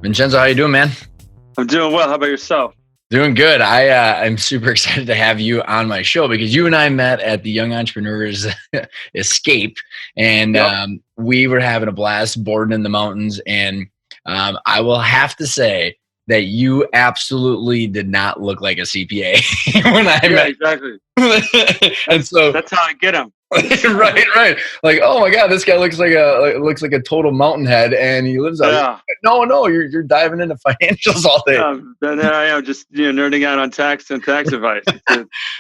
Vincenzo, how you doing, man? I'm doing well. How about yourself? Doing good. I'm super excited to have you on my show because you and I met at the Young Entrepreneurs Escape, and Yep. we were having a blast boarding in the mountains. And I will have to say that you absolutely did not look like a CPA when I Yeah, met. exactly. And That's so that's how I get them. right. Like, oh my God, this guy looks like a total mountain head, and he lives out here. Yeah. No, you're diving into financials all day. Then I am just nerding out on tax and tax advice.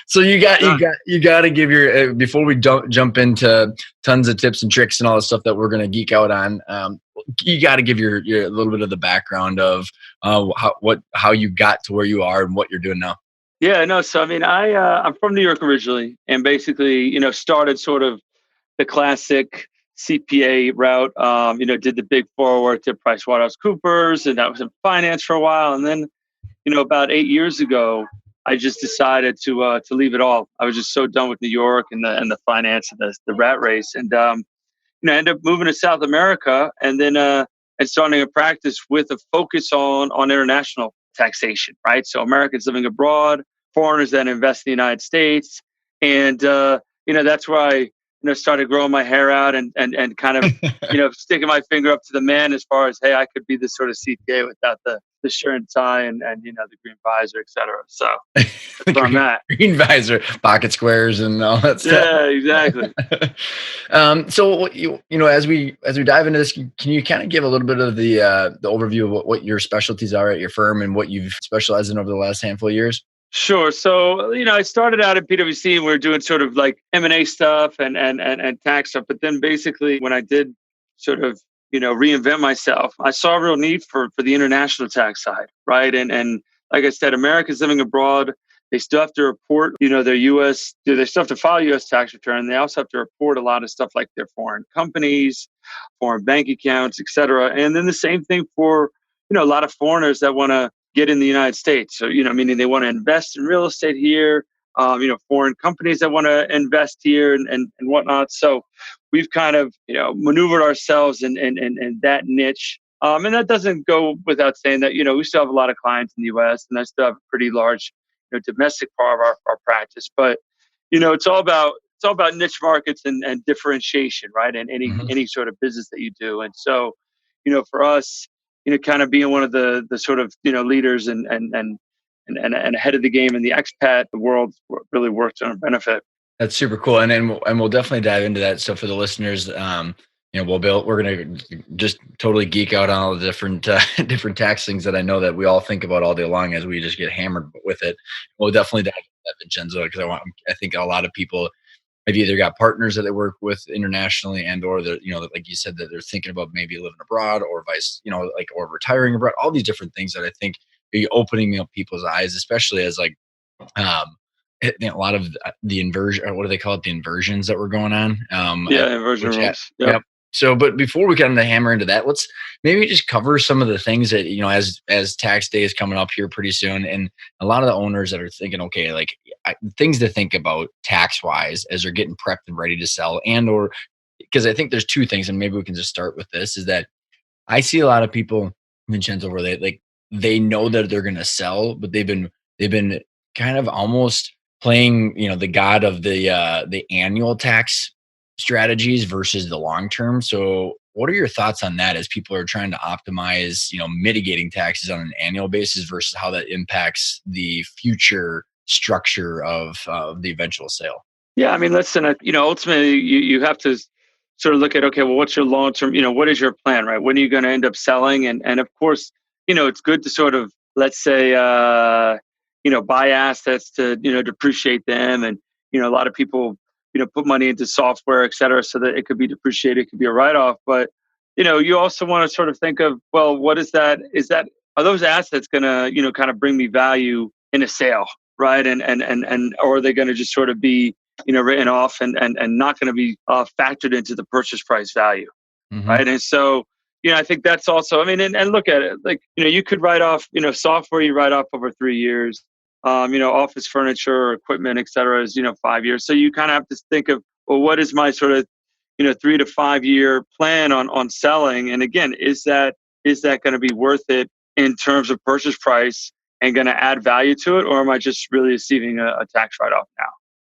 So you got you Done. got you got to give your before we jump into tons of tips and tricks and all the stuff that we're gonna geek out on. You got to give your a little bit of the background of how you got to where you are and what you're doing now. Yeah. No. So I mean, I'm from New York originally, and basically, started sort of the classic CPA route. Did the Big Four, worked at PricewaterhouseCoopers, and that was in finance for a while, and then about 8 years ago, I just decided to leave it all. I was just so done with New York and the finance and the rat race, and ended up moving to South America, and starting a practice with a focus on international taxation. Right, so Americans living abroad, foreigners that invest in the United States, and that's where I started growing my hair out and kind of sticking my finger up to the man as far as, hey, I could be this sort of CPA without the shirt and tie and the green visor, et cetera. So The that's where I'm at. green visor, pocket squares, and all that stuff. Yeah, exactly. So as we dive into this, can you kind of give a little bit of the overview of what your specialties are at your firm and what you've specialized in over the last handful of years? Sure. So, I started out at PwC and we are doing sort of like M&A stuff and tax stuff. But then basically when I did sort of, reinvent myself, I saw a real need for the international tax side. Right. And like I said, Americans living abroad, they still have to report, their they still have to file US tax return. They also have to report a lot of stuff like their foreign companies, foreign bank accounts, et cetera. And then the same thing for, a lot of foreigners that want to get in the United States. So, meaning they want to invest in real estate here, foreign companies that want to invest here and whatnot. So we've kind of, maneuvered ourselves in that niche. And that doesn't go without saying that, we still have a lot of clients in the US and I still have a pretty large, domestic part of our practice. But, it's all about niche markets and differentiation, right? And Mhm. any sort of business that you do. And so, for us, kind of being one of the sort of leaders and ahead of the game in the expat, the world really works on our benefit. That's super cool, and we'll definitely dive into that. So for the listeners, we're gonna just totally geek out on all the different different tax things that I know that we all think about all day long as we just get hammered with it. We'll definitely dive into that, Vincenzo, because I think a lot of people have either got partners that they work with internationally and or they're, like you said, that they're thinking about maybe living abroad or or retiring abroad, all these different things that I think are opening up people's eyes, especially as um, a lot of the inversion, or what do they call it? The inversions that were going on. Yeah, inversion Which, rules. Yep. yep. So, but before we kind of hammer into that, let's maybe just cover some of the things that, as tax day is coming up here pretty soon, and a lot of the owners that are thinking, okay, like things to think about tax wise as they're getting prepped and ready to sell, and or because I think there's two things, and maybe we can just start with this: is that I see a lot of people, Vincenzo, where they know that they're going to sell, but they've been kind of almost playing, the god of the annual tax strategies versus the long term. So, what are your thoughts on that as people are trying to optimize, mitigating taxes on an annual basis versus how that impacts the future structure of the eventual sale? Yeah, I mean, listen, ultimately you have to sort of look at, okay, well, what's your long term, what is your plan, right? When are you going to end up selling? And of course, it's good to sort of, let's say, buy assets to, depreciate them. And, a lot of people, put money into software, et cetera, so that it could be depreciated, it could be a write off. But, you also want to sort of think of, well, what is that? Are those assets going to, kind of bring me value in a sale? Right. And or are they going to just sort of be, written off and not going to be factored into the purchase price value, Hmm. right? And so, I think that's also, I mean, and look at it, like, you could write off, software you write off over 3 years, office furniture or equipment, et cetera, is, 5 years. So you kind of have to think of, well, what is my sort of, 3 to 5 year plan on selling? And again, is that is that going to be worth it in terms of purchase price and going to add value to it, or am I just really receiving a tax write-off now?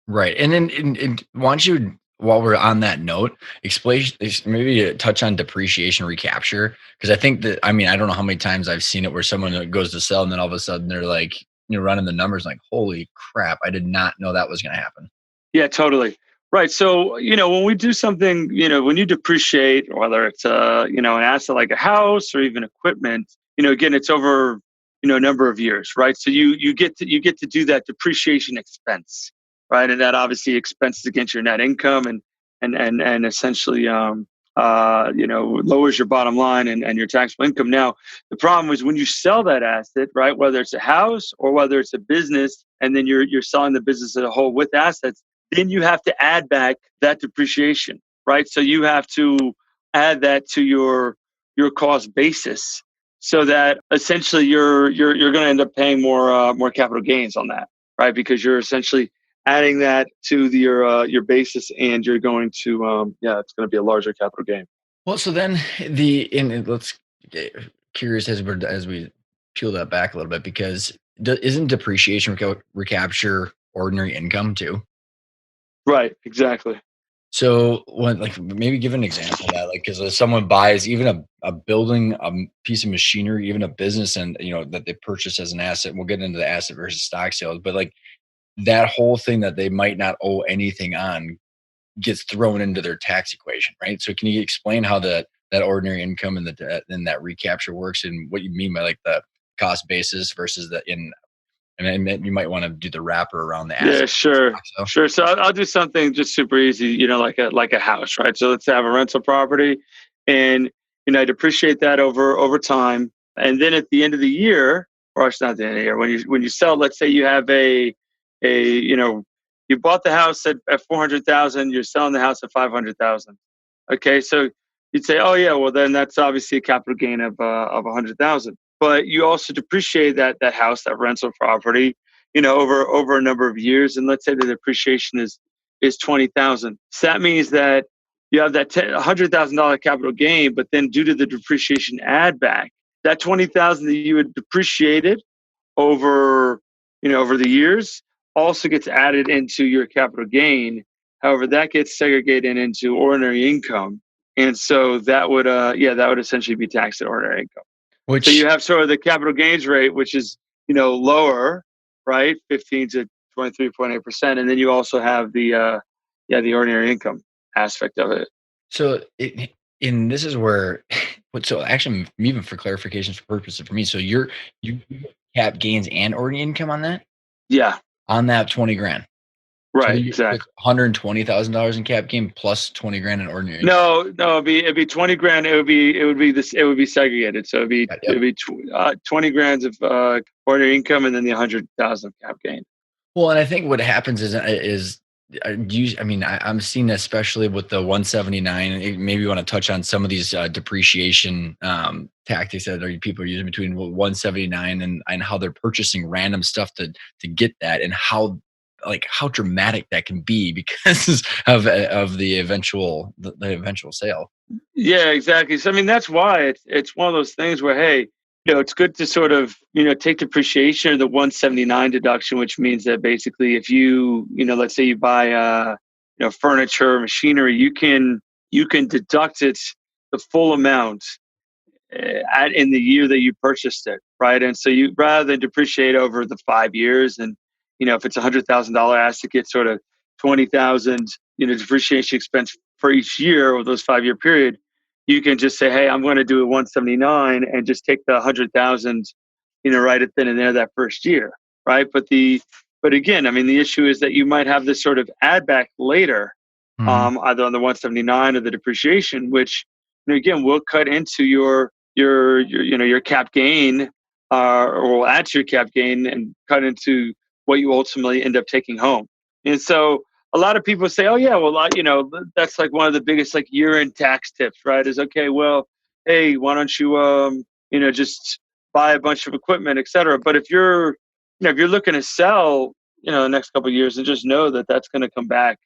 Right. And then and why don't you, while we're on that note, explain maybe touch on depreciation recapture. Because I think that, I mean, I don't know how many times I've seen it where someone goes to sell and then all of a sudden they're like, running the numbers like, holy crap, I did not know that was going to happen. Yeah, totally. Right. So, when we do something, when you depreciate, whether it's an asset like a house or even equipment, again, it's over, a number of years, right? So you get to do that depreciation expense, right? And that obviously expenses against your net income and essentially lowers your bottom line and your taxable income. Now, the problem is when you sell that asset, right? Whether it's a house or whether it's a business, and then you're selling the business as a whole with assets, then you have to add back that depreciation, right? So you have to add that to your cost basis, so that essentially you're going to end up paying more capital gains on that, right? Because you're essentially adding that to your basis, and you're going to it's going to be a larger capital gain. Well, so then let's get curious as we peel that back a little bit because isn't depreciation recapture ordinary income too? Right, exactly. So when like maybe give an example of that, like because if someone buys even a building, piece of machinery, even a business, and that they purchase as an asset. We'll get into the asset versus stock sales, but like that whole thing that they might not owe anything on gets thrown into their tax equation, right? So can you explain how that ordinary income and that recapture works, and what you mean by like the cost basis versus the in? And then you might want to do the wrapper around the Yeah, asset. sure, So sure. So I'll do something just super easy, like a house, right? So let's have a rental property, and I depreciate that over time, and then at the end of the year, or it's not the end of the year, when you sell, let's say you have a you bought the house at 400,000, you're selling the house at 500,000. Okay, so you'd say, oh yeah, well then that's obviously a capital gain of 100,000. But you also depreciate that house, that rental property, over a number of years, and let's say the depreciation is 20,000. So that means that you have that $100,000 capital gain, but then due to the depreciation add back, that 20,000 that you had depreciated over over the years also gets added into your capital gain. However, that gets segregated into ordinary income, and so that would essentially be taxed at ordinary income. So you which have sort of the capital gains rate, which is lower, right, 15 to 23.8%, and then you also have the ordinary income aspect of it. So this is where so actually even for clarifications for purposes for me, so you cap gains and ordinary income Yeah, on that 20 grand. So right, it's exactly. $120,000 in cap gain plus 20 grand in ordinary income. No, no, it'd be 20 grand. It would be segregated. So it'd be Got it'd Yep. be 20 grand of ordinary income, and then the 100,000 cap gain. Well, and I think what happens I mean, I'm seeing that especially with the 179. And maybe you want to touch on some of these depreciation tactics that people are using between 179 and how they're purchasing random stuff to get that, and how dramatic that can be because of the eventual sale. Yeah, exactly. So I mean, that's why it's one of those things where, hey, it's good to sort of take depreciation or the 179 deduction, which means that basically if let's say you buy furniture, machinery, you can deduct it the full amount in the year that you purchased it, right? And so you, rather than depreciate over the 5 years, and if it's $100,000 asset, get sort of 20,000, depreciation expense for each year of those 5 year period, you can just say, hey, I'm going to do a 179 and just take the 100,000, right at then and there that first year, right? But again, I mean, the issue is that you might have this sort of add back later, Mhm. either on the 179 or the depreciation, which again will cut into your cap gain, or will add to your cap gain and cut into what you ultimately end up taking home. And so a lot of people say, oh yeah, well, that's like one of the biggest like year-end tax tips, right? Is, okay, well, hey, why don't you just buy a bunch of equipment, et cetera. But if you're looking to sell, the next couple of years, and just know that that's going to come back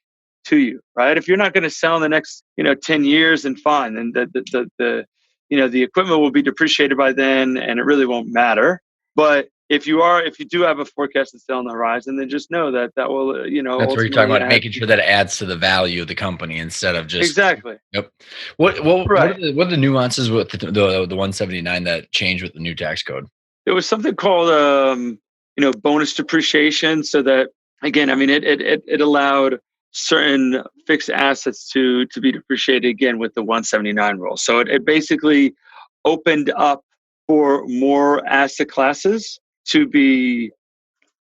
to you, right? If you're not going to sell in the next 10 years, then fine, then the the equipment will be depreciated by then, and it really won't matter. But if you do have a forecasted sale on the horizon, then just know that that will, That's where you're talking ultimately about add. making sure that it adds to the value of the company instead of just. Exactly. Yep. What Right. are the nuances with the 179 that change with the new tax code? There was something called bonus depreciation, so that, again, I mean, it allowed certain fixed assets to be depreciated again with the 179 rule. So it basically opened up for more asset classes to be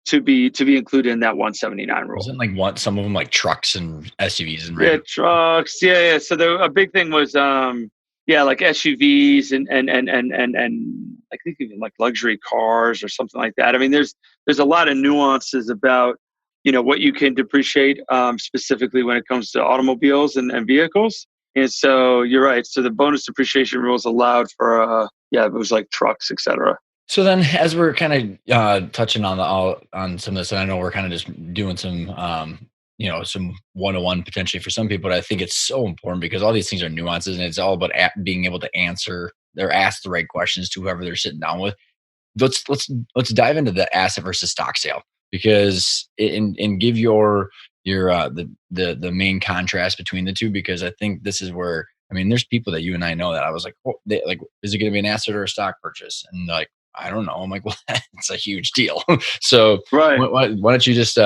to be included in that 179 rule. Wasn't like what some of them like trucks and SUVs and Yeah, random. trucks. Yeah, yeah. So a big thing was, yeah, like SUVs and I think even like luxury cars or something like that. I mean, there's a lot of nuances about, what you can depreciate, specifically when it comes to automobiles and vehicles. And so you're right. So the bonus depreciation rules allowed for, yeah, it was like trucks, etc. So then, as we're kind of touching on on some of this, and I know we're kind of just doing some, some 101 potentially for some people, but I think it's so important because all these things are nuances, and it's all about being able to answer or ask the right questions to whoever they're sitting down with. Let's dive into the asset versus stock sale because and give your the main contrast between the two because I think this is where I mean there's people that you and I know that I was like like is it going to be an asset or a stock purchase and like I don't know I'm like well it's a huge deal so Right. why don't you just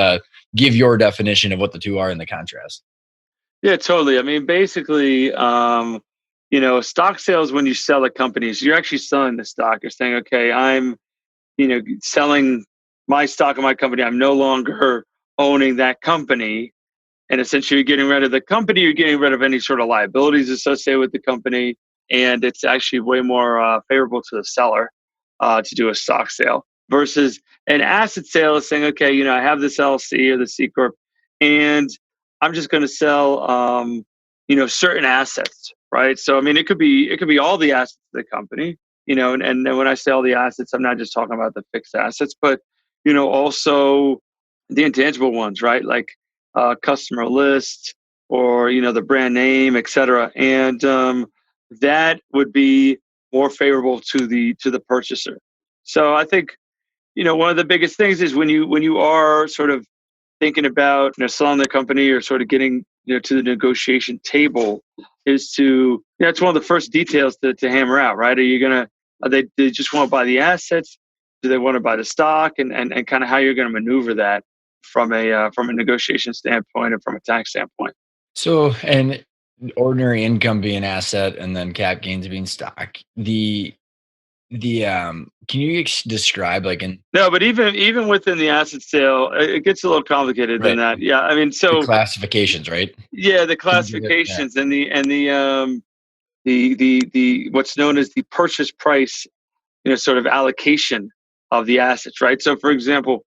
give your definition of what the two are in the contrast. Yeah, totally. I mean, basically, stock sales, when you sell a company, so you're actually selling the stock. You're saying, okay, I'm, selling my stock in my company. I'm no longer owning that company. And essentially, you're getting rid of the company, you're getting rid of any sort of liabilities associated with the company. And it's actually way more favorable to the seller to do a stock sale versus an asset sale is saying, okay, I have this LLC or the C Corp, and I'm just going to sell, certain assets, right? So, I mean, it could be all the assets of the company, and then when I say all the assets, I'm not just talking about the fixed assets, but, also the intangible ones, right? Like customer list or the brand name, et cetera, and that would be more favorable to the purchaser. So I think one of the biggest things is when you are sort of thinking about selling the company or sort of getting to the negotiation table is to it's one of the first details to hammer out, right? Are they just want to buy the assets? Do they want to buy the stock? And kind of how you're going to maneuver that from a negotiation standpoint and from a tax standpoint. So, and ordinary income being asset and then cap gains being stock. Can you describe like in No, but even within the asset sale, it gets a little complicated than right that. Yeah, I mean, the so classifications, right? yeah, the Can you give it yeah. classifications and the what's known as the purchase price, sort of allocation of the assets, right? So, for example,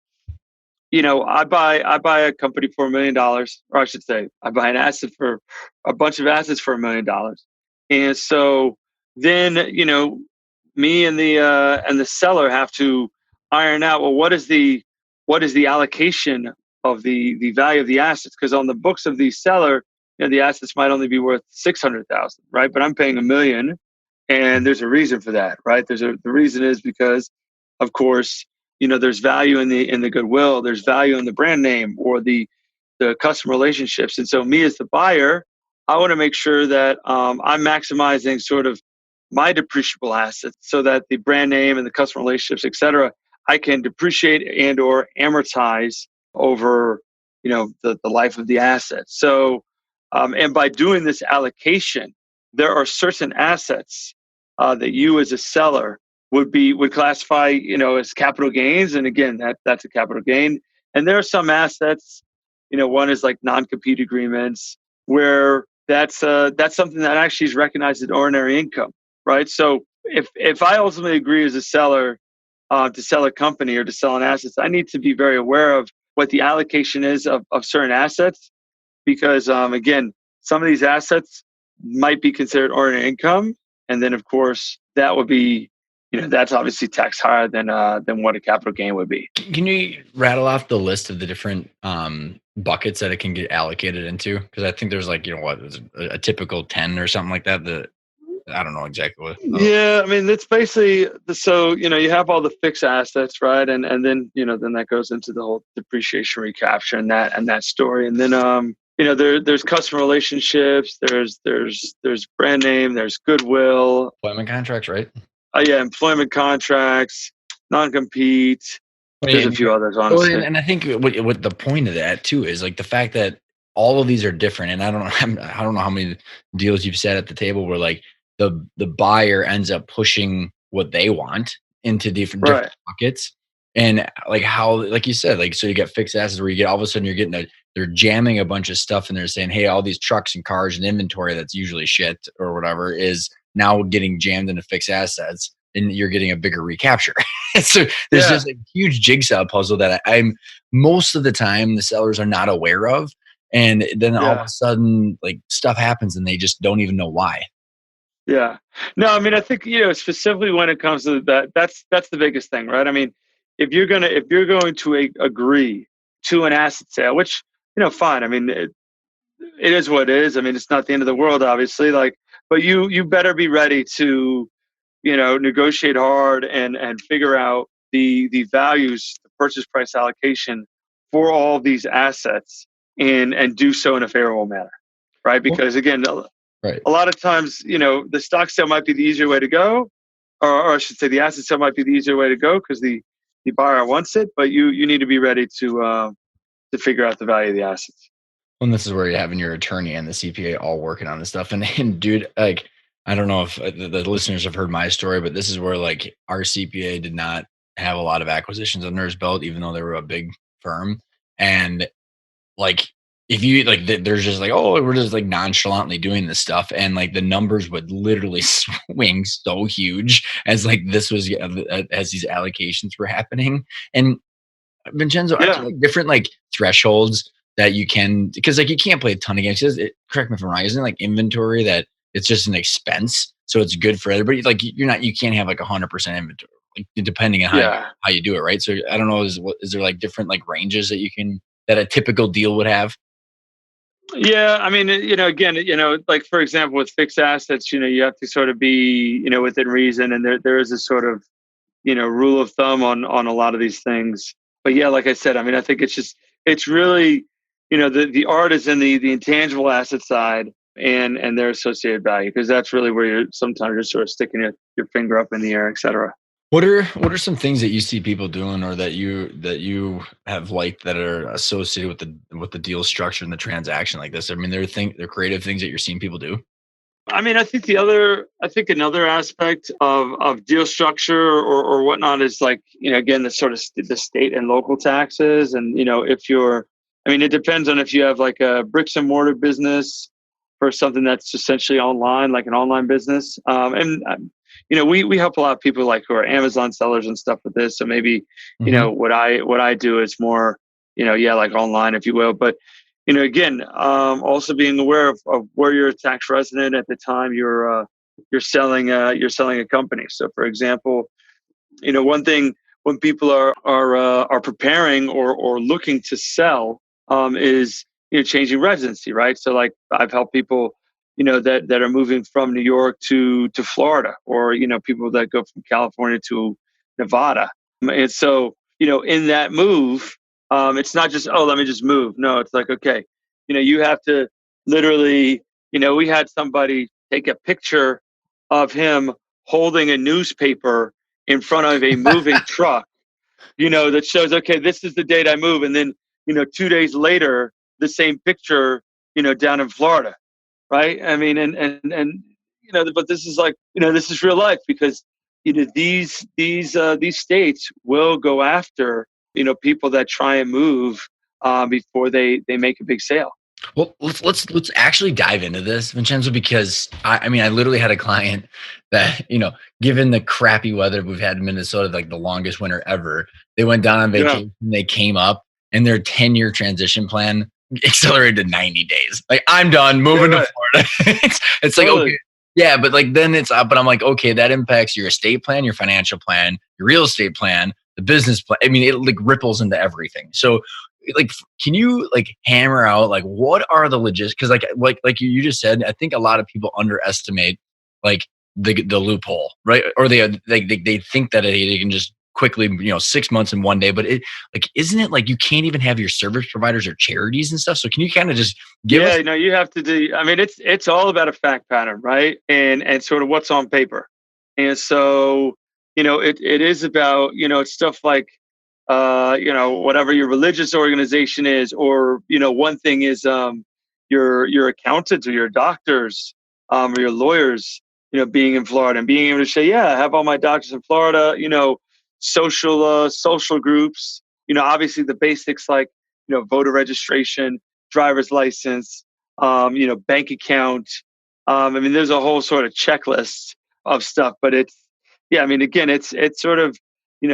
I buy a company for $1 million, or I should say, I buy an asset for a bunch of assets for $1 million, and so then me and the seller have to iron out, well, what is the allocation of the value of the assets, because on the books of the seller, the assets might only be worth 600,000, right? But I'm paying $1 million, and there's a reason for that, right? The reason is because, of course, there's value in the goodwill, there's value in the brand name or the customer relationships, and so me as the buyer, I want to make sure that I'm maximizing sort of my depreciable assets so that the brand name and the customer relationships, et cetera, I can depreciate and or amortize over the life of the asset. So and by doing this allocation, there are certain assets that you as a seller would classify as capital gains, and again, that's a capital gain. And there are some assets, one is like non-compete agreements, where that's something that actually is recognized as ordinary income, right? So if I ultimately agree as a seller to sell a company or to sell an asset, I need to be very aware of what the allocation is of certain assets, because again, some of these assets might be considered ordinary income, and then of course that would be, that's obviously taxed higher than what a capital gain would be. Can you rattle off the list of the different buckets that it can get allocated into? Because I think there's like, what is it, a typical 10 or something like that. I don't know exactly what. Yeah, I mean, it's basically so you have all the fixed assets, right? And then then that goes into the whole depreciation recapture and that story. And then there's customer relationships, there's brand name, there's goodwill, Employment contracts, right? yeah, employment contracts, non-compete. Well, yeah, There's a few others, honestly. and I think what the point of that too is like the fact that all of these are different, and I don't know, I don't know how many deals you've sat at the table where like the buyer ends up pushing what they want into different Right. buckets, and like how like you said, like so you get fixed assets where you get all of a sudden you're getting they're jamming a bunch of stuff and they're saying, hey, all these trucks and cars and inventory that's usually shit or whatever is now getting jammed into fixed assets, and you're getting a bigger recapture. So there's Yeah. just a huge jigsaw puzzle that I'm most of the time the sellers are not aware of. And then all of Yeah. a sudden, like stuff happens and they just don't even know why. Yeah. No, I mean, I think, specifically when it comes to that, that's the biggest thing, right? I mean, if you're going to agree to an asset sale, which, fine. I mean, it is what it is. I mean, it's not the end of the world, obviously. Like, but you better be ready to, negotiate hard and figure out the values, the purchase price allocation for all these assets and do so in a favorable manner, right? Well, Because again, right. a lot of times, the stock sale might be the easier way to go, or I should say, the asset sale might be the easier way to go because the buyer wants it, but you need to be ready to figure out the value of the assets. And this is where you're having your attorney and the CPA all working on this stuff. And dude, like, I don't know if the listeners have heard my story, but this is where like our CPA did not have a lot of acquisitions under his belt, even though they were a big firm. And like if you like there's just like, oh, we're just like nonchalantly doing this stuff, and like the numbers would literally swing so huge as like this was as these allocations were happening. And Vincenzo, aren't there Yeah, like different like thresholds that you can, because like you can't play a ton of games. Correct me if I'm wrong, isn't it like inventory that it's just an expense, so it's good for everybody? Like you can't have like 100% inventory, like depending on yeah, how you do it, right? So I don't know, is there like different like ranges that you can that a typical deal would have? yeah. I mean, again, like for example, with fixed assets, you have to sort of be, within reason, and there is a sort of rule of thumb on a lot of these things. But yeah, like I said, I mean, I think it's really, the art is in the intangible asset side and their associated value, because that's really where you're sometimes you're sort of sticking your finger up in the air, et cetera. What are some things that you see people doing or that you have liked that are associated with the deal structure and the transaction like this? I mean, they're creative things that you're seeing people do. I mean, I think another aspect of deal structure or whatnot is like, again, the sort of the state and local taxes. And, if you're, I mean, it depends on if you have like a bricks and mortar business for something that's essentially online, like an online business. We help a lot of people like who are Amazon sellers and stuff with this. So maybe, Hmm. what I do is more, yeah, like online, if you will. But again, also being aware of where you're a tax resident at the time you're selling a company. So, for example, one thing when people are preparing or looking to sell is changing residency, right? So, like I've helped people that are moving from New York to Florida, or people that go from California to Nevada, and so in that move, it's not just, oh, let me just move. No, it's like, okay, you have to literally, we had somebody take a picture of him holding a newspaper in front of a moving truck, that shows, okay, this is the date I move. And then, 2 days later, the same picture, down in Florida. Right. I mean, and, but this is like, this is real life, because, these states will go after, people that try and move before they make a big sale. Well, let's actually dive into this, Vincenzo, because I mean, I literally had a client that given the crappy weather we've had in Minnesota, like the longest winter ever, they went down on Yeah. vacation, they came up, and their 10-year transition plan accelerated to 90 days. Like, I'm done Yeah. moving to Right. Florida. It's like, Totally. okay, yeah, but like then it's but I'm like, okay, that impacts your estate plan, your financial plan, your real estate plan, the business plan. I mean, it like ripples into everything. So like can you like hammer out like what are the logistics, because like you just said, I think a lot of people underestimate like the loophole, right? Or they think that they can just quickly, 6 months in one day, but like, isn't it like you can't even have your service providers or charities and stuff? So can you kind of just give Yeah, us? no, you have to do. I mean, it's all about a fact pattern, right? And sort of what's on paper. And so, it is about, it's stuff like, whatever your religious organization is, or one thing is your accountants or your doctors, or your lawyers, being in Florida and being able to say, yeah, I have all my doctors in Florida. Social groups. Obviously the basics like voter registration, driver's license, bank account. I mean, there's a whole sort of checklist of stuff, but yeah, I mean, again, it's sort of,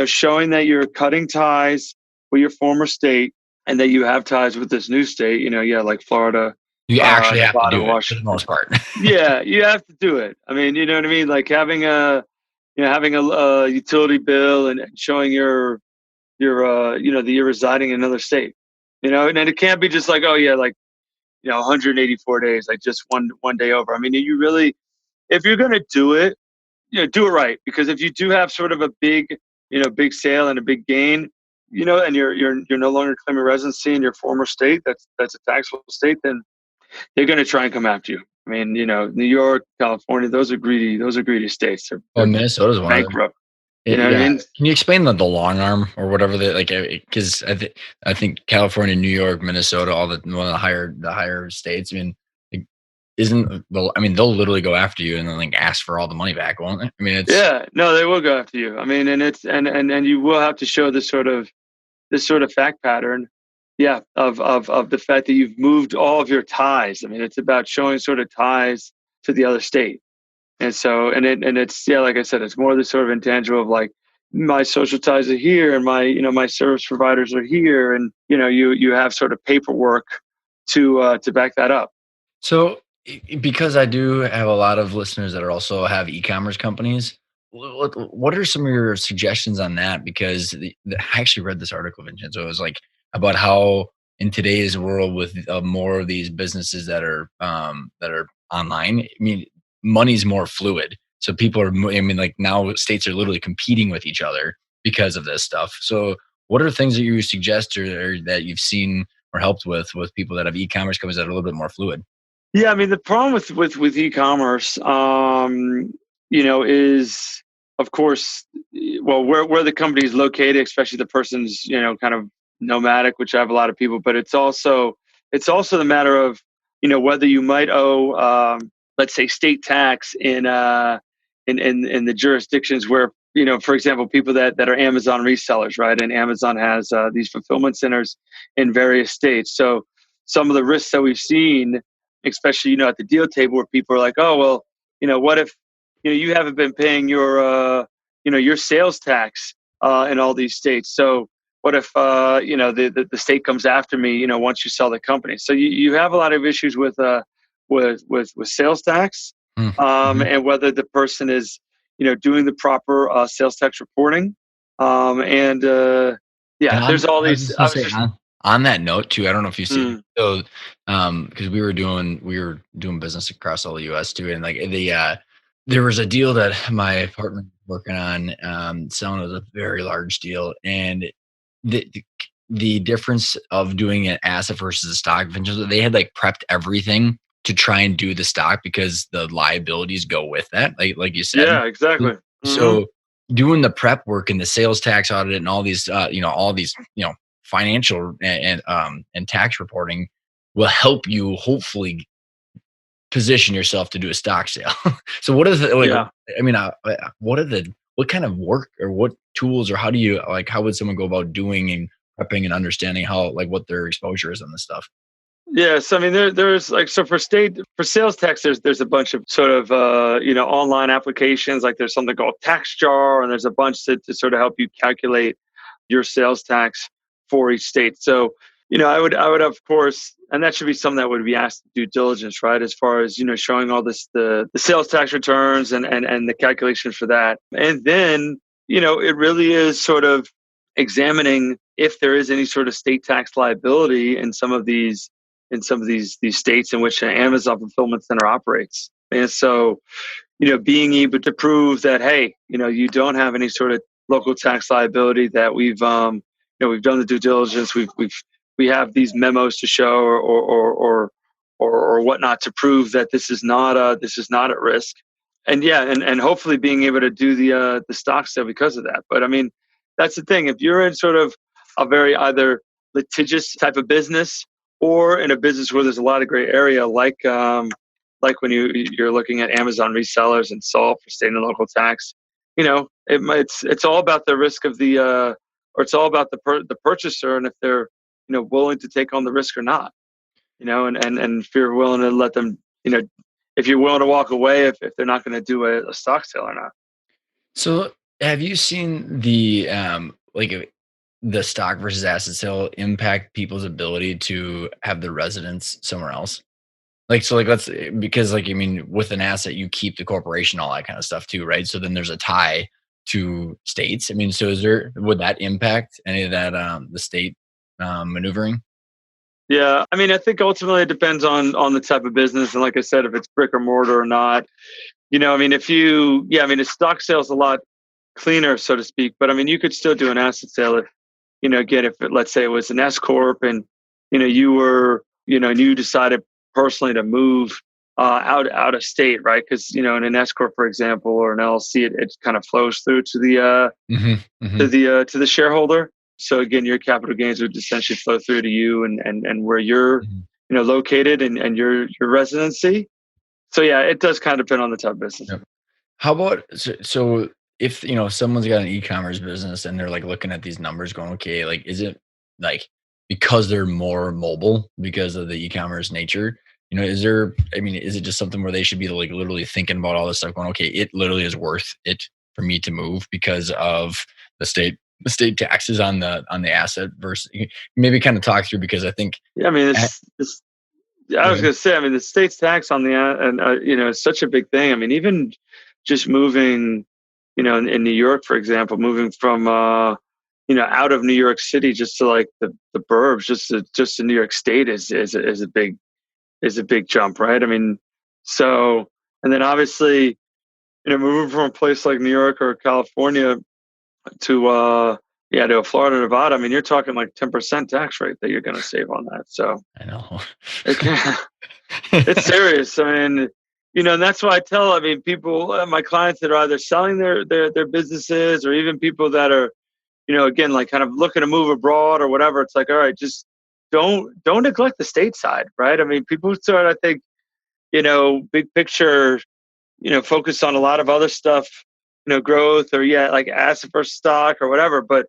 showing that you're cutting ties with your former state and that you have ties with this new state, yeah, like Florida, You actually have to Nevada, do it for the Washington. most part. Yeah, you have to do it. I mean, you know what I mean? Like having a utility bill and showing that you're residing in another state, and then it can't be just like, oh yeah, like, 184 days, like just one day over. I mean, you really, if you're going to do it, do it right. Because if you do have sort of a big sale and a big gain, and you're no longer claiming residency in your former state, that's a taxable state, then they're going to try and come after you. I mean, New York, California, those are greedy states. They're, Well, they're Minnesota's one of them. bankrupt. You know what I Yeah. mean? Can you explain the long arm or whatever the like? Because I think California, New York, Minnesota, all one of the higher states. I mean, like, isn't the? I mean, they'll literally go after you and then like ask for all the money back, won't they? I mean, it's Yeah, no, they will go after you. I mean, and it's and you will have to show this sort of fact pattern, yeah, of the fact that you've moved all of your ties. I mean, it's about showing sort of ties to the other state. And so, it's, yeah, like I said, it's more the sort of intangible of like, my social ties are here and my service providers are here. And, you have sort of paperwork to back that up. so, because I do have a lot of listeners that are also have e-commerce companies. What are some of your suggestions on that? Because I actually read this article, Vincenzo. It was like about how in today's world with more of these businesses that are online. I mean, money's more fluid, so people are. I mean, like now states are literally competing with each other because of this stuff. So, what are things that you suggest or that you've seen or helped with people that have e-commerce companies that are a little bit more fluid? Yeah, I mean, the problem with e-commerce, is, of course, well, where the company is located, especially the person's, kind of nomadic, which I have a lot of people, but it's also the matter of, whether you might owe, let's say, state tax in the jurisdictions where, for example, people that are Amazon resellers, right? And Amazon has these fulfillment centers in various states. So some of the risks that we've seen, especially at the deal table, where people are like, oh well, what if you haven't been paying your sales tax in all these states. So what if the state comes after me, once you sell the company? So you have a lot of issues with sales tax, Mm-hmm. and whether the person is doing the proper sales tax reporting, and And yeah, there's all I was these. just I gonna was say just on that note too, I don't know if you see mm, so because we were doing business across all the US too. And like there was a deal that my partner was working on, selling was a very large deal. And the the difference of doing an asset versus a stock venture, they had like prepped everything to try and do the stock because the liabilities go with that, like you said. yeah, exactly. Hmm. So doing the prep work and the sales tax audit and all these, financial and tax reporting will help you hopefully position yourself to do a stock sale. So what is it like? Yeah. I mean, what kind of work or what tools or how do you like how would someone go about doing and prepping and understanding how like what their exposure is on this stuff? Yes, I mean there's like, so for sales tax, there's a bunch of sort of online applications. Like there's something called Tax Jar, and there's a bunch to sort of help you calculate your sales tax for each state. So I would of course, and that should be something that would be asked due diligence, right? As far as showing all this, the sales tax returns and the calculations for that, and then it really is sort of examining if there is any sort of state tax liability in some of these states in which an Amazon fulfillment center operates. And so, being able to prove that, hey, you don't have any sort of local tax liability, that we've done the due diligence, we have these memos to show, or whatnot, to prove that this is not at risk. And yeah, and hopefully being able to do the stock sale because of that. But I mean, that's the thing. If you're in sort of a very either litigious type of business, or in a business where there's a lot of gray area, like when you're looking at Amazon resellers and salt for state and local tax, it's all about the risk of or it's all about the purchaser, and if they're willing to take on the risk or not, and if you're willing to let them, if you're willing to walk away if they're not going to do a stock sale or not. So, have you seen the stock versus asset sale impact people's ability to have their residence somewhere else? Let's because I mean, with an asset, you keep the corporation, all that kind of stuff too, right? So then there's a tie to states. I mean, so would that impact any of that the state maneuvering? Yeah, I mean, I think ultimately it depends on the type of business, and like I said, if it's brick or mortar or not. I mean, yeah, I mean, a stock sale is a lot cleaner, so to speak. But I mean, you could still do an asset sale if, again, if let's say it was an S corp, and and you decided personally to move out of state, right? Because in an S corp, for example, or an LLC, it kind of flows through to Hmm. Hmm. to the shareholder. So again, your capital gains would essentially flow through to you, and where you're Hmm. located, and your residency. So yeah, it does kind of depend on the type of business. Yep. How about so if someone's got an e-commerce business and they're like looking at these numbers going, okay, like is it like because they're more mobile because of the e-commerce nature? Is there I mean, is it just something where they should be like literally thinking about all this stuff going, okay, it literally is worth it for me to move because of the state taxes on the asset versus maybe kind of talk through because I think Yeah, I mean, eh, this I go was ahead. going to say, I mean, the state's tax on the and is such a big thing. I mean, even just moving, in New York, for example, moving from out of New York City just to like the burbs, just to New York State is a big jump, right? I mean, so, and then obviously, moving from a place like New York or California to to Florida, Nevada. I mean, you're talking like 10% tax rate that you're going to save on that. So I know. it can, it's serious. I mean, and that's why I mean, people, my clients that are either selling their businesses, or even people that are, again, like kind of looking to move abroad or whatever. It's like, all right, just don't neglect the state side, right? I mean, people sort of, I think, big picture, focus on a lot of other stuff, growth, or yeah, like asset versus stock or whatever. But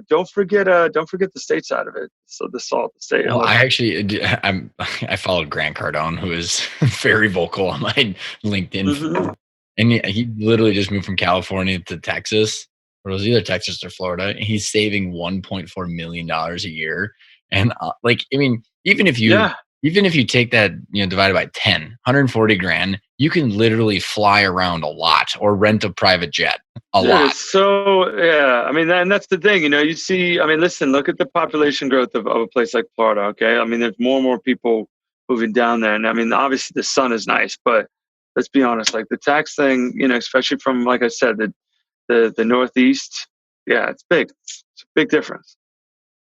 don't forget the state side of it. So the salt, the state and Well, I local. actually I followed Grant Cardone, who is very vocal on my LinkedIn feed, Hmm. and he literally just moved from California to Texas, or it was either Texas or Florida. And he's saving $1.4 million a year, and I mean, Yeah, even if you take that divided by 10, 140 grand, you can literally fly around a lot or rent a private jet a dude, lot. it's so, yeah. I mean, and that's the thing. You see. I mean, listen, look at the population growth of a place like Florida. Okay, I mean, there's more and more people moving down there, and I mean, obviously the sun is nice, but let's be honest. Like the tax thing, especially from, like I said, the Northeast. Yeah, it's big. It's a big difference.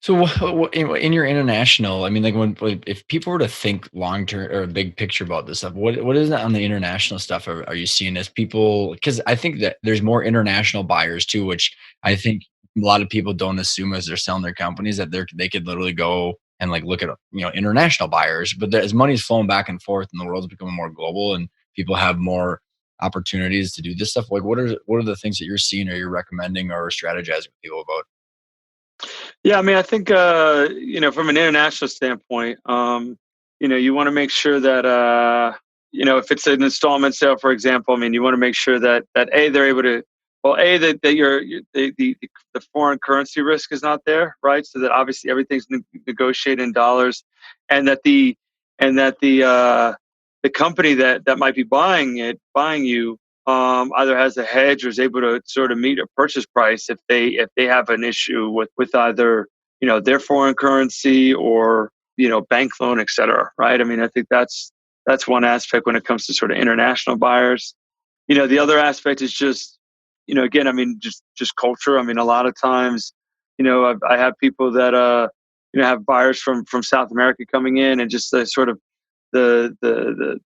So, in your international, I mean, like if people were to think long term or big picture about this stuff, what is that on the international stuff? Are you seeing as people? Because I think that there's more international buyers too, which I think a lot of people don't assume as they're selling their companies that they could literally go and like look at international buyers. But as money's flowing back and forth and the world's becoming more global and people have more opportunities to do this stuff, like what are the things that you're seeing or you're recommending or strategizing with people about? Yeah, I mean, I think from an international standpoint, you want to make sure that if it's an installment sale, for example, I mean, you want to make sure that a they're able to, well, a that the foreign currency risk is not there, right? So that obviously everything's negotiated in dollars, and the company that might be buying you, either has a hedge or is able to sort of meet a purchase price if they have an issue with either their foreign currency, or bank loan, et cetera. Right? I mean, I think that's one aspect when it comes to sort of international buyers. The other aspect is just, again, I mean, just culture. I mean, a lot of times, I have people that have buyers from South America coming in, and just the sort of the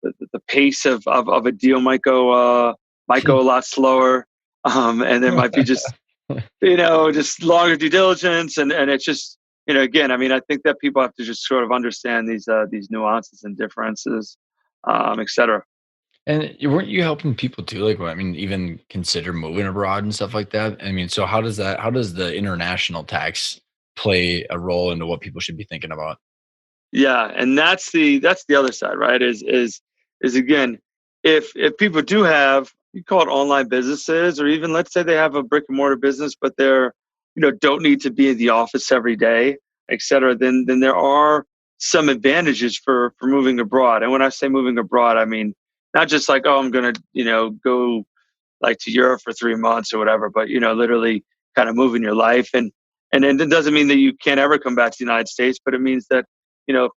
pace of a deal might go a lot slower, and there might be just longer due diligence, and it's just, again, I mean, I think that people have to just sort of understand these nuances and differences, et cetera. And weren't you helping people too? Like, well, I mean, even consider moving abroad and stuff like that. I mean, so how does the international tax play a role into what people should be thinking about? Yeah, and that's the other side, right? Is again, if people do have, you call it online businesses, or even let's say they have a brick and mortar business, but they're don't need to be in the office every day, et cetera, then there are some advantages for moving abroad. And when I say moving abroad, I mean not just like, oh, I'm gonna go like to Europe for 3 months or whatever, but literally kind of moving your life. And then it doesn't mean that you can't ever come back to the United States, but it means that,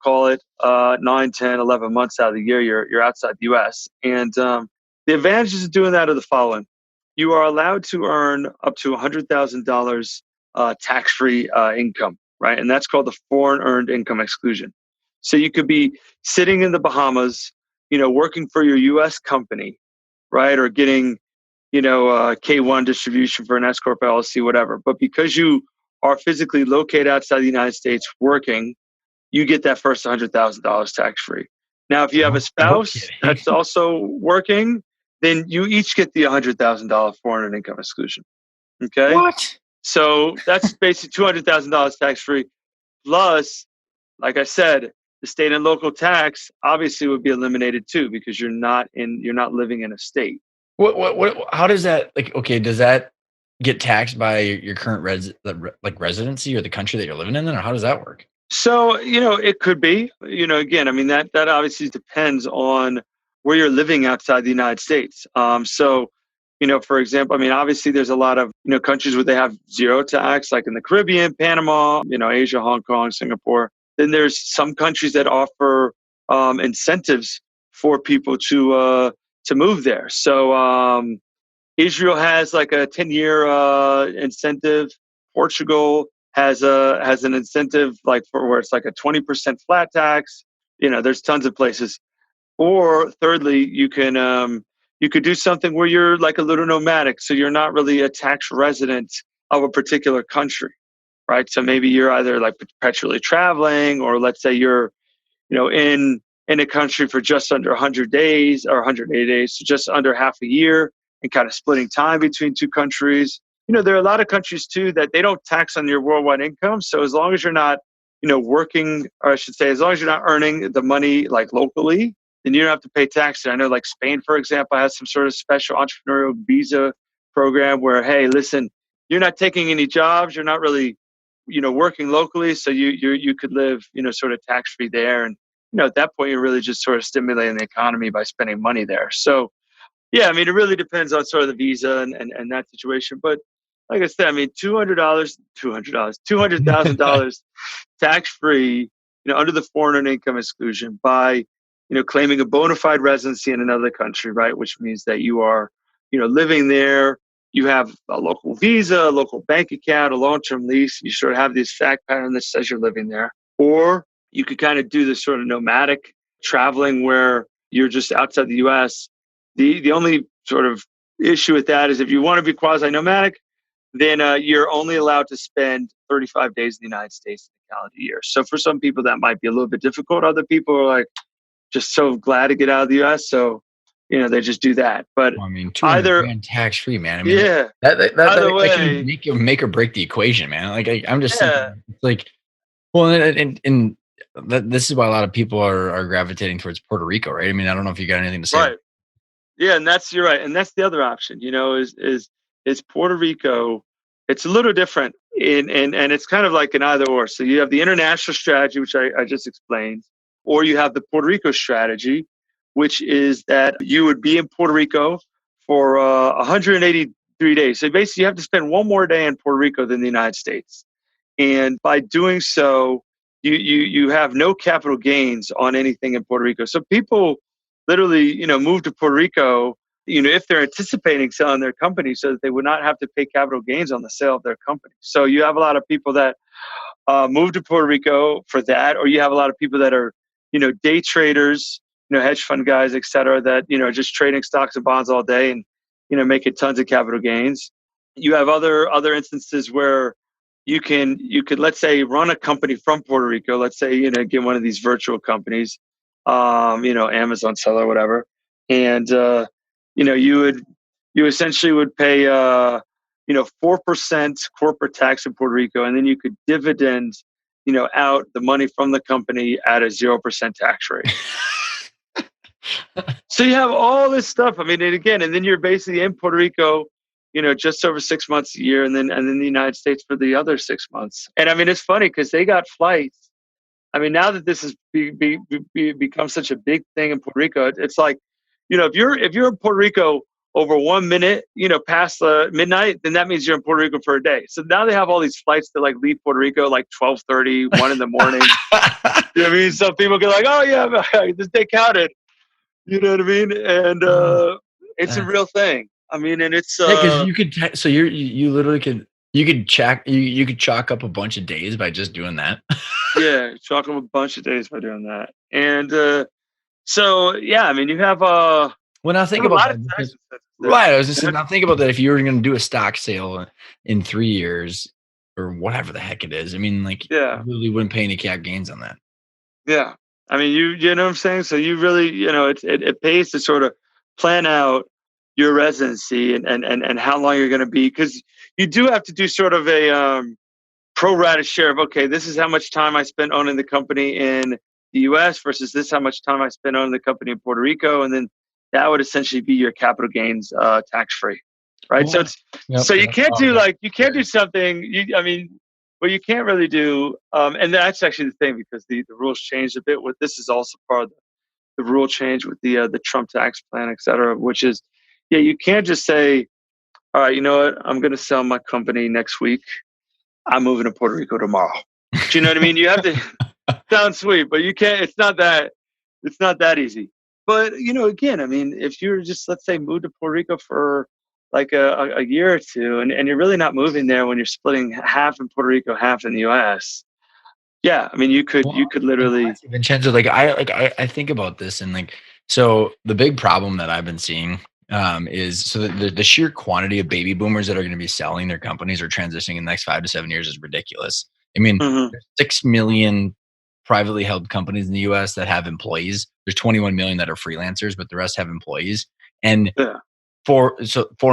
call it 9, 10, 11 months out of the year, you're outside the US. And the advantages of doing that are the following. You are allowed to earn up to $100,000 tax-free income, right? And that's called the foreign earned income exclusion. So you could be sitting in the Bahamas, working for your US company, right? Or getting K1 distribution for an S corp LLC, whatever. But because you are physically located outside the United States working, you get that first $100,000 tax free. Now, if you have a No spouse kidding. that's also working, then you each get the $100,000 foreign income exclusion. Okay, What? so that's basically $200,000 tax free. Plus, like I said, the state and local tax obviously would be eliminated too, because you're not living in a state. How does that, like, okay, does that get taxed by your current like residency or the country that you're living in then, or how does that work? So, it could be, again, I mean, that obviously depends on where you're living outside the United States. So, for example, I mean, obviously there's a lot of, countries where they have zero tax, like in the Caribbean, Panama, Asia, Hong Kong, Singapore. Then there's some countries that offer incentives for people to move there. So, Israel has like a 10-year incentive. Portugal has an incentive like for where it's like a 20% flat tax. There's tons of places. Or thirdly, you could do something where you're like a little nomadic, so you're not really a tax resident of a particular country, right? So maybe you're either like perpetually traveling, or let's say you're in a country for just under 100 days or 180 days, so just under half a year, and kind of splitting time between two countries. There are a lot of countries too that they don't tax on your worldwide income. So as long as you're not, working, or I should say, as long as you're not earning the money like locally, then you don't have to pay tax. I know like Spain, for example, has some sort of special entrepreneurial visa program where, hey, listen, you're not taking any jobs, you're not really, working locally, so you could live, sort of tax free there. And at that point, you're really just sort of stimulating the economy by spending money there. So, yeah, I mean, it really depends on sort of the visa and that situation. But like I said, I mean, $200,000 tax free, under the foreign income exclusion by, claiming a bona fide residency in another country, right? Which means that you are, living there. You have a local visa, a local bank account, a long-term lease. You sort of have this fact pattern that says you're living there. Or you could kind of do this sort of nomadic traveling where you're just outside the US. The only sort of issue with that is if you want to be quasi nomadic, then you're only allowed to spend 35 days in the United States in a calendar year. So for some people, that might be a little bit difficult. Other people are like just so glad to get out of the US. So, they just do that. But Well, I mean, 200 either, grand tax free, man. I mean, like, yeah, either that can way, make or break the equation, man. Like, I'm just yeah, thinking, it's like, well, and this is why a lot of people are gravitating towards Puerto Rico, right? I mean, I don't know if you got anything to say. right. Yeah, and you're right, and that's the other option. Is Puerto Rico? It's a little different, and it's kind of like an either or. So you have the international strategy, which I just explained, or you have the Puerto Rico strategy, which is that you would be in Puerto Rico for 183 days. So basically, you have to spend one more day in Puerto Rico than the United States, and by doing so, you have no capital gains on anything in Puerto Rico. So people literally, move to Puerto Rico if they're anticipating selling their company so that they would not have to pay capital gains on the sale of their company. So you have a lot of people that move to Puerto Rico for that, or you have a lot of people that are, day traders, hedge fund guys, et cetera, that, just trading stocks and bonds all day and, making tons of capital gains. You have other instances where you could, let's say, run a company from Puerto Rico. Let's say, get one of these virtual companies, Amazon seller, whatever. And, you essentially would pay, 4% corporate tax in Puerto Rico, and then you could dividend, out the money from the company at a 0% tax rate. So you have all this stuff. I mean, and then you're basically in Puerto Rico, just over 6 months a year, and then the United States for the other 6 months. And I mean, it's funny because they got flights. I mean, now that this has become such a big thing in Puerto Rico, it's like, if you're in Puerto Rico over 1 minute, past midnight, then that means you're in Puerto Rico for a day. So now they have all these flights that like leave Puerto Rico like 12:30, 1 in the morning. You know what I mean? So people get like, oh yeah, this day counted. You know what I mean? And it's a real thing. I mean, and it's Yeah, because you could so you literally you could chalk up a bunch of days by just doing that. yeah, chalk them a bunch of days by doing that. And so yeah, I mean, Well, now you think have a about lot of that tax because incentives there. right, I was just saying, And now think about that if you were gonna do a stock sale in 3 years or whatever the heck it is, I mean, like, you yeah, really wouldn't pay any cap gains on that. yeah. I mean, you know what I'm saying? So you really, it pays to sort of plan out your residency and how long you're going to be, because you do have to do sort of a pro rata share of, okay, this is how much time I spent owning the company in the US versus this how much time I spent owning the company in Puerto Rico. And then that would essentially be your capital gains tax free. Right. So Well, it's yep, so you yep. can't Oh, do yeah. like you can't do something I mean, what you can't really do, and that's actually the thing, because the rules changed a bit with this, is also part of the rule change with the Trump tax plan, et cetera, which is, yeah, you can't just say, all right, you know what, I'm going to sell my company next week. I'm moving to Puerto Rico tomorrow. Do you know what I mean? You have to sound sweet, but you can't. It's not that easy. But again, I mean, if you're just, let's say, move to Puerto Rico for like a year or two, and you're really not moving there when you're splitting half in Puerto Rico, half in the U.S. Yeah, I mean, you Well, could literally. honestly, Vincenzo, like I think about this and like so the big problem that I've been seeing is so the sheer quantity of baby boomers that are going to be selling their companies or transitioning in the next 5 to 7 years is ridiculous. I mean, Mhm, there's 6 million privately held companies in the US that have employees. There's 21 million that are freelancers, but the rest have employees. And yeah. 4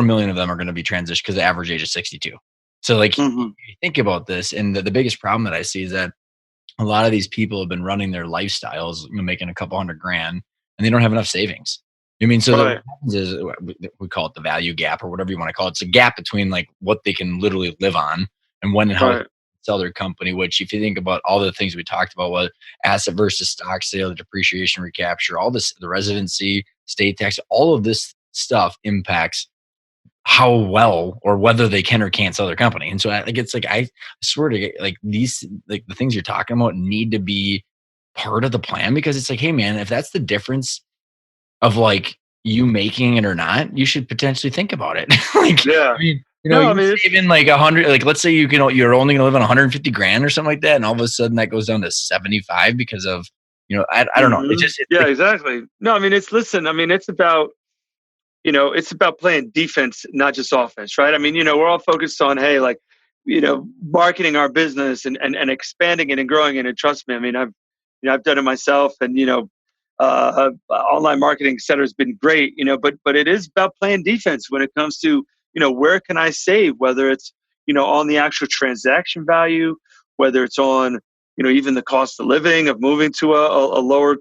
million of them are going to be transitioned because the average age is 62. So like Mhm, you think about this, and the biggest problem that I see is that a lot of these people have been running their lifestyles, making a couple hundred grand, and they don't have enough savings. I mean, so what right. happens is we call it the value gap or whatever you want to call it. It's a gap between like what they can literally live on and when and how they Right. sell their company. Which, if you think about all the things we talked about, what asset versus stock sale, the depreciation recapture, all this, the residency, state tax, all of this stuff impacts how well or whether they can or can't sell their company. And so I like it's like I swear to like these like the things you're talking about need to be part of the plan because it's like, hey man, if that's the difference of like you making it or not, you should potentially think about it. Like, Yeah. I mean, No, I you mean, save in like 100, like let's say you're only gonna live on 150 grand or something like that, and all of a sudden that goes down to 75 because of I don't know. It mhm. just it's Yeah, like exactly. No, I mean, listen, I mean, it's about playing defense, not just offense, right? I mean, we're all focused on, hey, like, marketing our business and expanding it and growing it. And trust me, I mean, I've done it myself, and online marketing, et cetera, has been great, but it is about playing defense when it comes to, where can I save, whether it's, on the actual transaction value, whether it's on, even the cost of living of moving to a lower,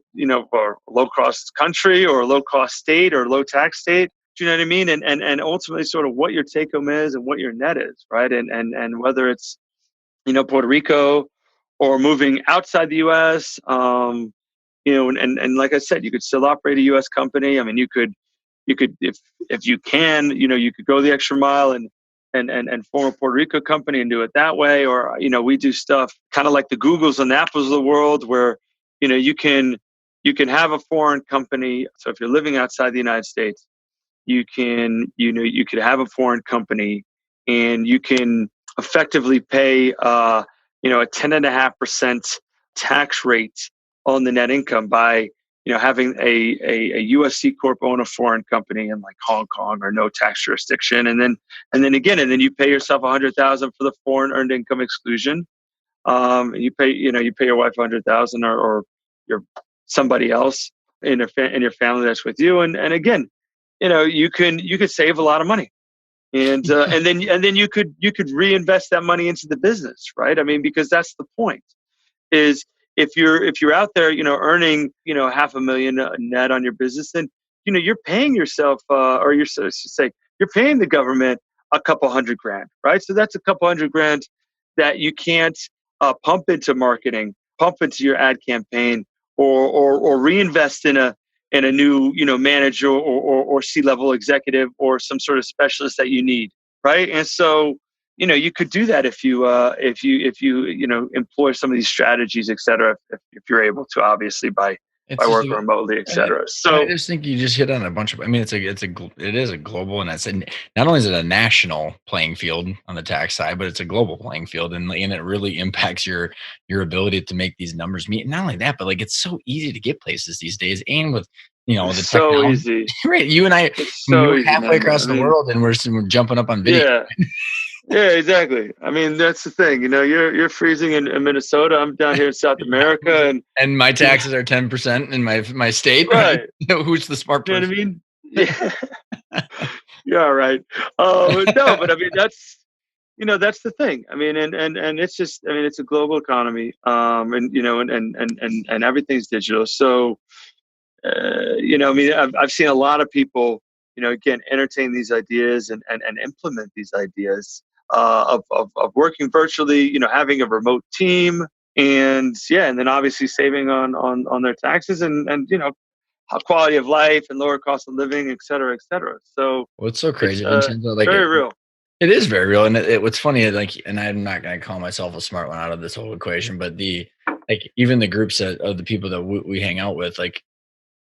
or low cost country or a low cost state or low tax state. Do you know what I mean? And ultimately sort of what your take home is and what your net is, right? And whether it's, Puerto Rico or moving outside the US, and like I said, you could still operate a US company. I mean, you could if you can, you could go the extra mile and form a Puerto Rico company and do it that way. Or, we do stuff kind of like the Googles and the Apples of the world where, you can have a foreign company. So if you're living outside the United States, you could have a foreign company, and you can effectively pay, a 10.5% tax rate on the net income by, having a U.S. C corp own a foreign company in like Hong Kong or no tax jurisdiction, and then you pay yourself 100,000 for the foreign earned income exclusion. And you pay your wife 100,000, or your somebody else in your family that's with you, and again, you could save a lot of money, and then you could reinvest that money into the business, right? I mean, because that's the point, is if you're out there, earning, 500,000 net on your business, then, you're paying yourself, or you're, so to say, you're paying the government a couple hundred grand, right? So that's a couple hundred grand that you can't pump into marketing, pump into your ad campaign, or reinvest in a new, manager, or C-level executive, or some sort of specialist that you need, right? And so, you could do that if you employ some of these strategies, et cetera, if you're able to, obviously, by It's just working remotely, et and cetera. I So just think you just hit on a bunch of. I mean, it is a global, and not only is it a national playing field on the tax side, but it's a global playing field, and it really impacts your ability to make these numbers meet. Not only that, but like it's so easy to get places these days, and with it's the so technology, easy. right? You and I It's mean, so we're easy, halfway man. I across the mean, world, and we're jumping up on video. yeah. Yeah, exactly. I mean, that's the thing. You're freezing in Minnesota. I'm down here in South America, and And my yeah, taxes are 10% in my state, right? right. Who's the smart You know what I person? mean? Yeah, yeah, right. No, but I mean, that's the thing. I mean, and it's just, I mean, it's a global economy, and and everything's digital. So, I mean, I've seen a lot of people, again, entertain these ideas, and implement these ideas, of working virtually, having a remote team, and yeah, and then obviously saving on their taxes, and quality of life and lower cost of living, et cetera, et cetera. So Well, it's so it's crazy, Vincenzo. it's Like very real. it is very real, and what's funny, like, and I'm not gonna call myself a smart one out of this whole equation, but even the groups of the people that we hang out with, like,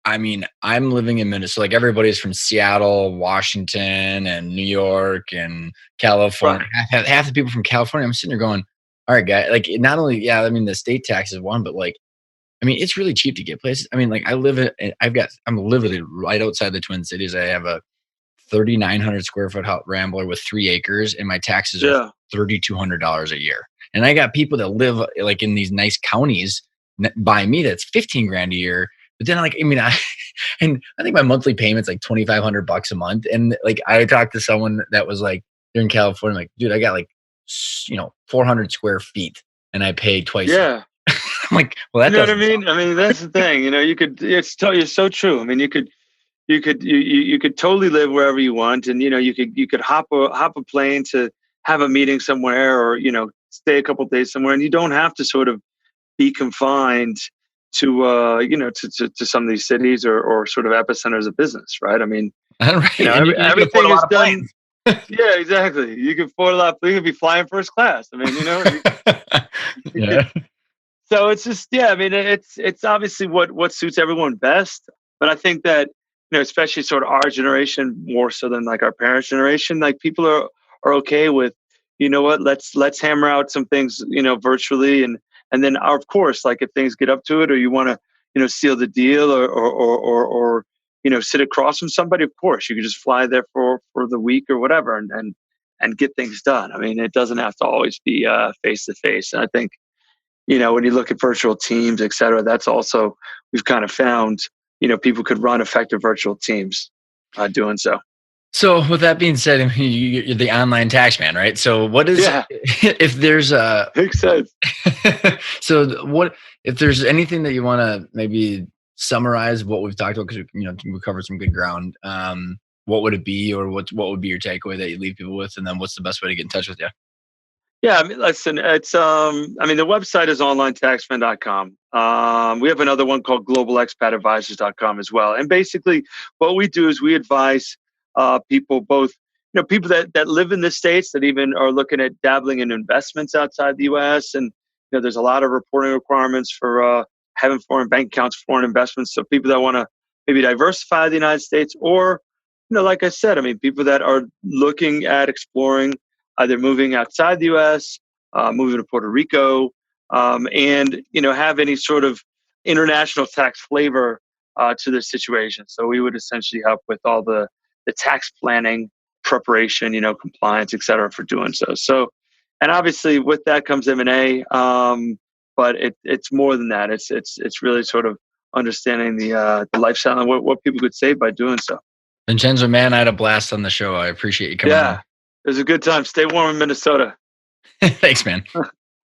I mean, I'm living in Minnesota. Like everybody's from Seattle, Washington, and New York, and California. Right. Half the people from California. I'm sitting there going, "All right, guy." Like, not only, yeah, I mean, the state tax is one, but like, I mean, it's really cheap to get places. I mean, like, I'm literally right outside the Twin Cities. I have a 3,900 square foot rambler with 3 acres, and my taxes are Yeah. $3,200 a year. And I got people that live like in these nice counties by me that's 15 grand a year. But then, like, I mean, and I think my monthly payment's like 2,500 bucks a month. And like, I talked to someone that was like, they're in California, like, dude, I got like, 400 square feet, and I pay twice. Yeah. I'm like, well, You that know what I doesn't mean? I mean, that's the thing. It's so true. I mean, you could totally live wherever you want, and you could hop a plane to have a meeting somewhere, or stay a couple days somewhere, and you don't have to sort of be confined to to some of these cities, or sort of epicenters of business, right? I mean, right. And you can afford a everything lot is of done. planes. Yeah, exactly. You can afford a lot. You could be flying first class. I mean, you could. Yeah. So it's just, yeah. I mean, it's obviously what suits everyone best. But I think that, especially sort of our generation, more so than like our parents' generation, like people are okay with, what, let's hammer out some things, virtually, and then, of course, like if things get up to it, or you want to, seal the deal, or sit across from somebody, of course you could just fly there for the week or whatever, and get things done. I mean, it doesn't have to always be face to face. And I think, when you look at virtual teams, et cetera, that's also, we've kind of found, people could run effective virtual teams doing so. So with that being said, I mean, you're the online tax man, right? So what is Yeah, if there's a makes sense. so what if there's anything that you want to maybe summarize what we've talked about, because we covered some good ground. What would it be, or what would be your takeaway that you leave people with, and then what's the best way to get in touch with you? Yeah, I mean, listen, I mean, the website is onlinetaxman.com. We have another one called globalexpatadvisors.com as well. And basically what we do is we advise people, both, people that live in the States, that even are looking at dabbling in investments outside the US. And, there's a lot of reporting requirements for having foreign bank accounts, foreign investments. So people that want to maybe diversify the United States, or, like I said, I mean, people that are looking at exploring either moving outside the U.S., moving to Puerto Rico, and have any sort of international tax flavor to their situation. So we would essentially help with all the tax planning, preparation, compliance, et cetera, for doing so. So, and obviously with that comes M&A, but it's more than that. It's really sort of understanding the lifestyle and what people could save by doing so. Vincenzo, man, I had a blast on the show. I appreciate you coming Yeah, on. it was a good time. Stay warm in Minnesota. Thanks, man.